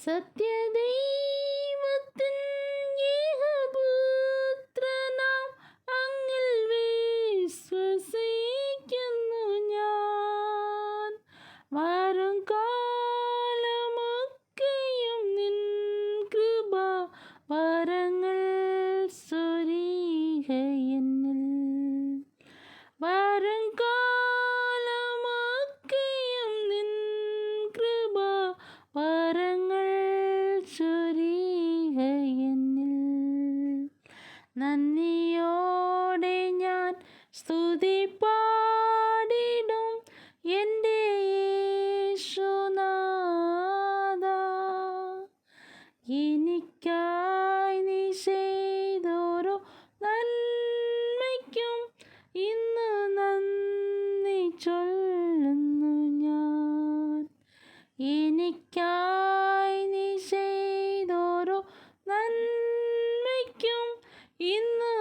സത്യദൈവത്തിൻ ഏകപുത്രനാം അങ്ങിൽ വിശ്വസിക്കുന്നു ഞാൻ. വരും കാലമൊക്കെയും നിൻ കൃപാവരങ്ങൾ ചൊരിയുക എന്നിൽ. വരും കാലമൊക്കെയും നിൻ കൃപാവരങ്ങൾ ചൊരിയുക എന്നിൽ. നന്ദിയോടെ ഞാൻ സ്തുതി പാടിടും എൻ്റെ യേശുനാഥാ. എനിക്കായി നീ ചെയ്തോരോ നന്മയ്ക്കും ഇന്ന് നന്ദി ചൊല്ലുന്നു ഞാൻ. എനിക്കായി നീ ചെയ്തോരോ നന്മയ്ക്കും ഇന്ന്